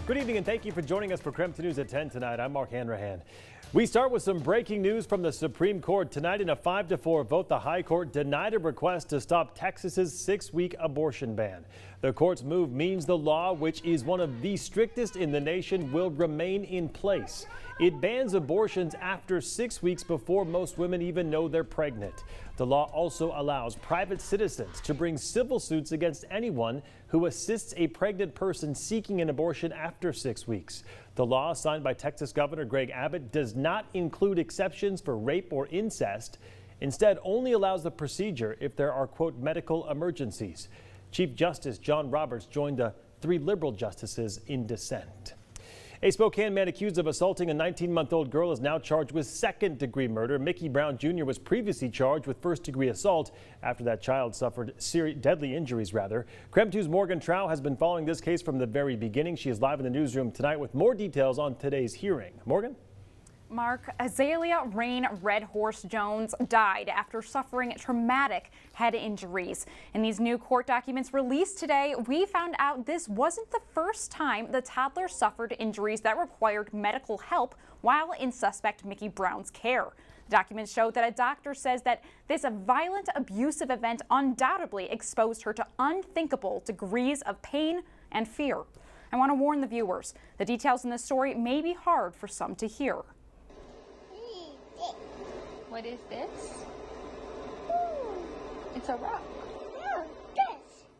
Good evening and thank you for joining us for KREM 2 News at 10 tonight. I'm Mark Hanrahan. We start with some breaking news from the Supreme Court. Tonight in a 5-4 vote, the High Court denied a request to stop Texas's 6-week abortion ban. The court's move means the law, which is one of the strictest in the nation, will remain in place. It bans abortions after 6 weeks before most women even know they're pregnant. The law also allows private citizens to bring civil suits against anyone who assists a pregnant person seeking an abortion after 6 weeks. The law, signed by Texas Governor Greg Abbott, does not include exceptions for rape or incest. Instead, only allows the procedure if there are, quote, medical emergencies. Chief Justice John Roberts joined the 3 liberal justices in dissent. A Spokane man accused of assaulting a 19-month-old girl is now charged with second-degree murder. Mickey Brown Jr. was previously charged with first-degree assault after that child suffered deadly injuries. KREM 2's Morgan Trow has been following this case from the very beginning. She is live in the newsroom tonight with more details on today's hearing. Morgan? Mark, Azalea Rain Red Horse Jones died after suffering traumatic head injuries. In these new court documents released today, we found out this wasn't the first time the toddler suffered injuries that required medical help while in suspect Mickey Brown's care. The documents show that a doctor says that this violent, abusive event undoubtedly exposed her to unthinkable degrees of pain and fear. I want to warn the viewers, the details in this story may be hard for some to hear. What is this? It's a rock.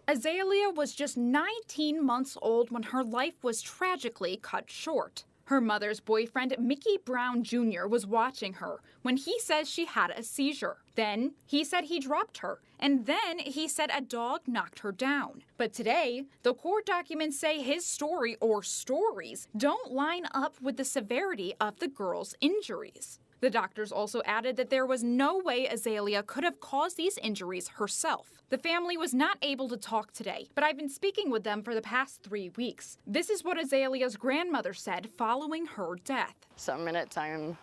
Azalea was just 19 months old when her life was tragically cut short. Her mother's boyfriend, Mickey Brown Jr., was watching her when he says she had a seizure. Then he said he dropped her, and then he said a dog knocked her down. But today, the court documents say his story or stories don't line up with the severity of the girl's injuries. The doctors also added that there was no way Azalea could have caused these injuries herself. The family was not able to talk today, but I've been speaking with them for the past 3 weeks. This is what Azalea's grandmother said following her death. Some minutes I'm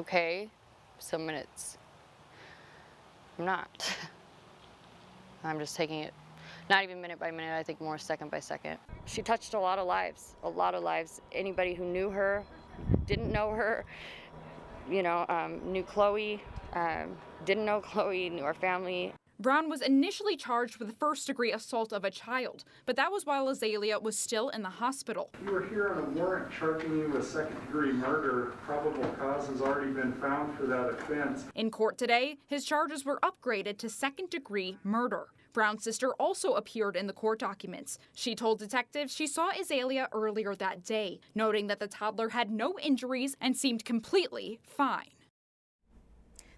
okay, some minutes I'm not. I'm just taking it, not even minute by minute, I think more second by second. She touched a lot of lives, a lot of lives. Anybody who knew her, didn't know her, knew Chloe, didn't know Chloe, knew our family. Brown was initially charged with first-degree assault of a child, but that was while Azalea was still in the hospital. You were here on a warrant charging you with second-degree murder. Probable cause has already been found for that offense. In court today, his charges were upgraded to second-degree murder. Brown's sister also appeared in the court documents. She told detectives she saw Azalea earlier that day, noting that the toddler had no injuries and seemed completely fine.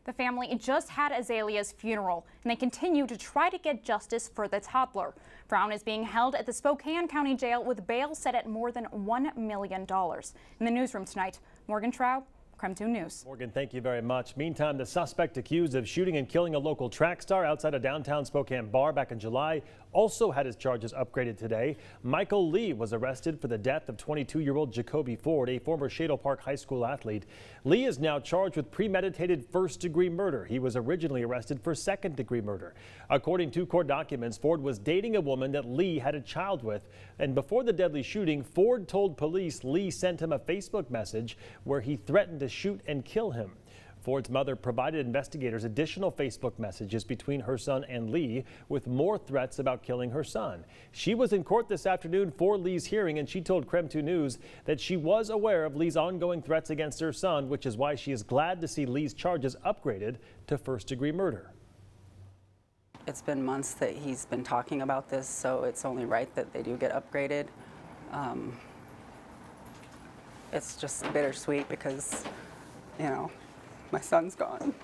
The family just had Azalea's funeral, and they continue to try to get justice for the toddler. Brown is being held at the Spokane County Jail with bail set at more than $1 million. In the newsroom tonight, Morgan Trow, KREM 2 News. Morgan, thank you very much. Meantime, the suspect accused of shooting and killing a local track star outside a downtown Spokane bar back in July also had his charges upgraded today. Michael Lee was arrested for the death of 22-year-old Jacoby Ford, a former Shadle Park High School athlete. Lee is now charged with premeditated first-degree murder. He was originally arrested for second-degree murder. According to court documents, Ford was dating a woman that Lee had a child with, and before the deadly shooting, Ford told police Lee sent him a Facebook message where he threatened to shoot and kill him. Ford's mother provided investigators additional Facebook messages between her son and Lee with more threats about killing her son. She was in court this afternoon for Lee's hearing, and she told KREM 2 News that she was aware of Lee's ongoing threats against her son, which is why she is glad to see Lee's charges upgraded to first-degree murder. It's been months that he's been talking about this, so it's only right that they do get upgraded. It's just bittersweet because, my son's gone.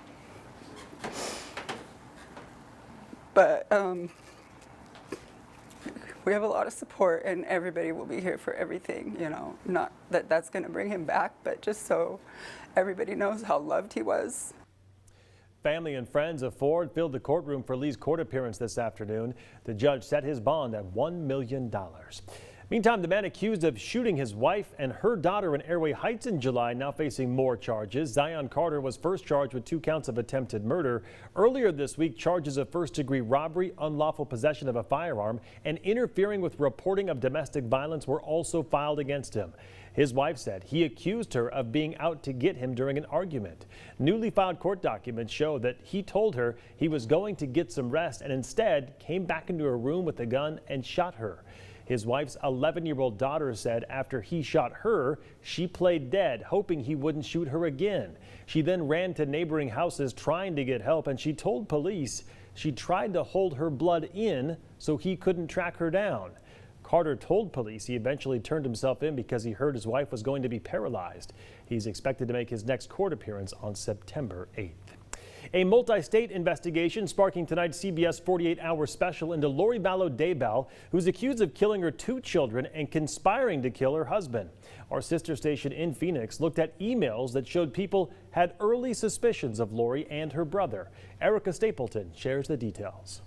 But we have a lot of support and everybody will be here for everything, not that that's going to bring him back, but just so everybody knows how loved he was. Family and friends of Ford filled the courtroom for Lee's court appearance this afternoon. The judge set his bond at $1 million. Meantime, the man accused of shooting his wife and her daughter in Airway Heights in July now facing more charges. Zion Carter was first charged with 2 counts of attempted murder. Earlier this week, charges of first-degree robbery, unlawful possession of a firearm, and interfering with reporting of domestic violence were also filed against him. His wife said he accused her of being out to get him during an argument. Newly filed court documents show that he told her he was going to get some rest and instead came back into her room with a gun and shot her. His wife's 11-year-old daughter said after he shot her, she played dead, hoping he wouldn't shoot her again. She then ran to neighboring houses trying to get help, and she told police she tried to hold her blood in so he couldn't track her down. Carter told police he eventually turned himself in because he heard his wife was going to be paralyzed. He's expected to make his next court appearance on September 8th. A multi-state investigation sparking tonight's CBS 48-hour special into Lori Vallow Daybell, who's accused of killing her 2 children and conspiring to kill her husband. Our sister station in Phoenix looked at emails that showed people had early suspicions of Lori and her brother. Erica Stapleton shares the details.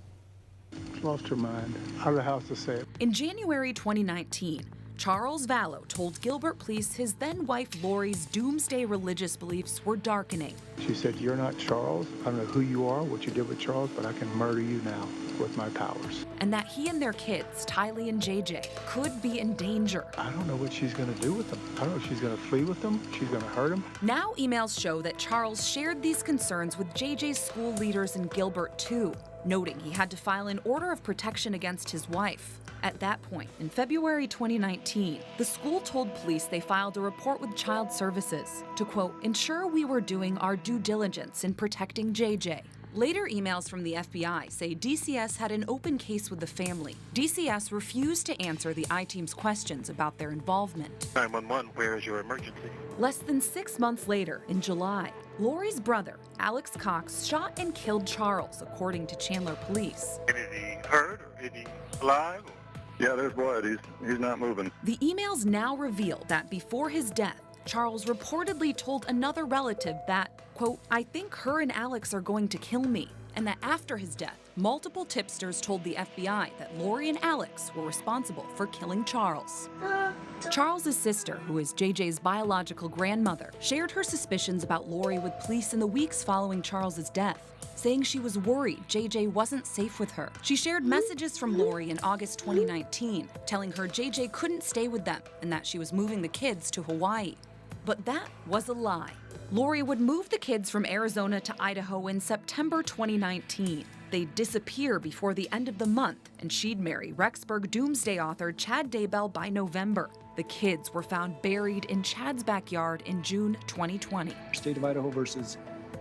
Lost her mind. I don't know how else to say it. In January 2019, Charles Vallow told Gilbert police his then-wife Lori's doomsday religious beliefs were darkening. She said, "You're not Charles. I don't know who you are, what you did with Charles, but I can murder you now with my powers." And that he and their kids, Tylee and JJ, could be in danger. I don't know what she's going to do with them. I don't know if she's going to flee with them. She's going to hurt them. Now emails show that Charles shared these concerns with JJ's school leaders in Gilbert too, noting he had to file an order of protection against his wife. At that point, in February 2019, the school told police they filed a report with Child Services to, quote, ensure we were doing our due diligence in protecting JJ. Later emails from the FBI say DCS had an open case with the family. DCS refused to answer the I-Team's questions about their involvement. 911, where is your emergency? Less than 6 months later, in July, Lori's brother, Alex Cox, shot and killed Charles, according to Chandler police. Is he hurt or is he alive? Yeah, there's blood. He's not moving. The emails now reveal that before his death, Charles reportedly told another relative that, quote, I think her and Alex are going to kill me, and that after his death, multiple tipsters told the FBI that Lori and Alex were responsible for killing Charles. Charles's sister, who is JJ's biological grandmother, shared her suspicions about Lori with police in the weeks following Charles's death, saying she was worried JJ wasn't safe with her. She shared messages from Lori in August 2019, telling her JJ couldn't stay with them and that she was moving the kids to Hawaii. But that was a lie. Lori would move the kids from Arizona to Idaho in September 2019. They'd disappear before the end of the month, and she'd marry Rexburg doomsday author Chad Daybell by November. The kids were found buried in Chad's backyard in June 2020. State of Idaho versus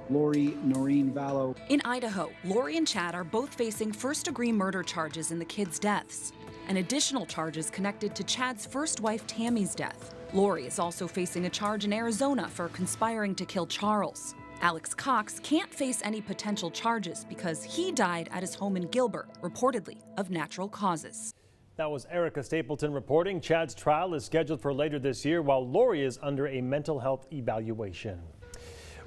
Lori Noreen Vallow. In Idaho, Lori and Chad are both facing first-degree murder charges in the kids' deaths, and additional charges connected to Chad's first wife Tammy's death. Lori is also facing a charge in Arizona for conspiring to kill Charles. Alex Cox can't face any potential charges because he died at his home in Gilbert, reportedly of natural causes. That was Erica Stapleton reporting. Chad's trial is scheduled for later this year, while Lori is under a mental health evaluation.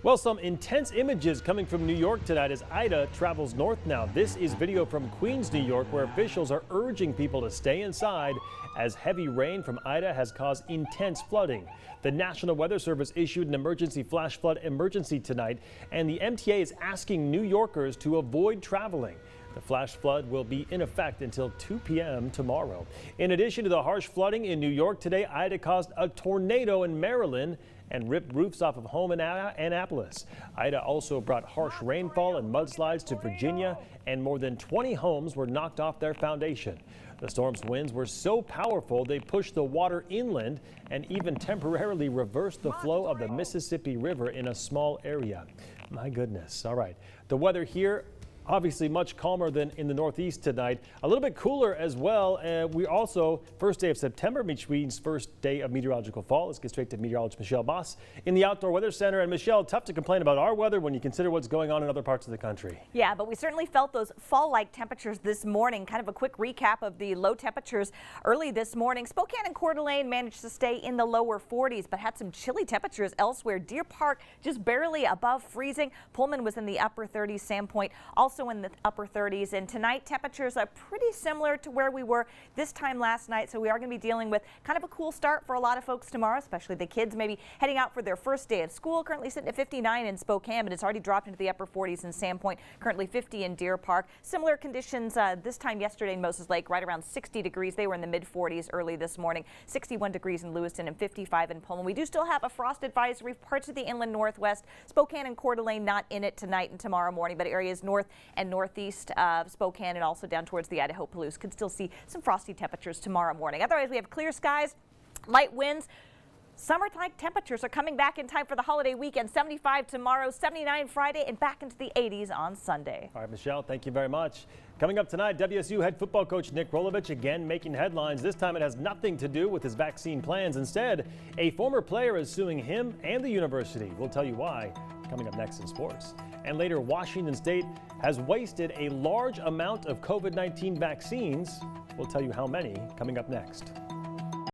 Well, some intense images coming from New York tonight as Ida travels north now. This is video from Queens, New York, where officials are urging people to stay inside as heavy rain from Ida has caused intense flooding. The National Weather Service issued an emergency flash flood emergency tonight, and the MTA is asking New Yorkers to avoid traveling. The flash flood will be in effect until 2 p.m. tomorrow. In addition to the harsh flooding in New York today, Ida caused a tornado in Maryland and ripped roofs off of home in Annapolis. Ida also brought harsh rainfall and mudslides to Virginia, and more than 20 homes were knocked off their foundation. The storm's winds were so powerful they pushed the water inland and even temporarily reversed the flow of the Mississippi River in a small area. My goodness. All right. The weather here, obviously much calmer than in the Northeast tonight. A little bit cooler as well. We also, first day of September means first day of meteorological fall. Let's get straight to meteorologist Michelle Boss in the Outdoor Weather Center. And Michelle, tough to complain about our weather when you consider what's going on in other parts of the country. Yeah, but we certainly felt those fall-like temperatures this morning. Kind of a quick recap of the low temperatures early this morning. Spokane and Coeur d'Alene managed to stay in the lower 40s, but had some chilly temperatures elsewhere. Deer Park just barely above freezing. Pullman was in the upper 30s. Sandpoint also also in the upper 30s. And tonight, temperatures are pretty similar to where we were this time last night. So we are going to be dealing with kind of a cool start for a lot of folks tomorrow, especially the kids maybe heading out for their first day of school. Currently sitting at 59 in Spokane, but it's already dropped into the upper 40s in Sandpoint. Currently 50 in Deer Park. Similar conditions this time yesterday in Moses Lake, right around 60 degrees. They were in the mid 40s early this morning. 61 degrees in Lewiston and 55 in Pullman. We do still have a frost advisory for parts of the inland northwest. Spokane and Coeur d'Alene not in it tonight and tomorrow morning, but areas north and northeast of Spokane and also down towards the Idaho Palouse could still see some frosty temperatures tomorrow morning. Otherwise, we have clear skies, light winds. Summertime temperatures are coming back in time for the holiday weekend. 75 tomorrow, 79 Friday, and back into the 80s on Sunday. All right, Michelle, thank you very much. Coming up tonight, WSU head football coach Nick Rolovich again making headlines. This time it has nothing to do with his vaccine plans. Instead, a former player is suing him and the university. We'll tell you why coming up next in sports. And later, Washington State has wasted a large amount of COVID-19 vaccines. We'll tell you how many coming up next.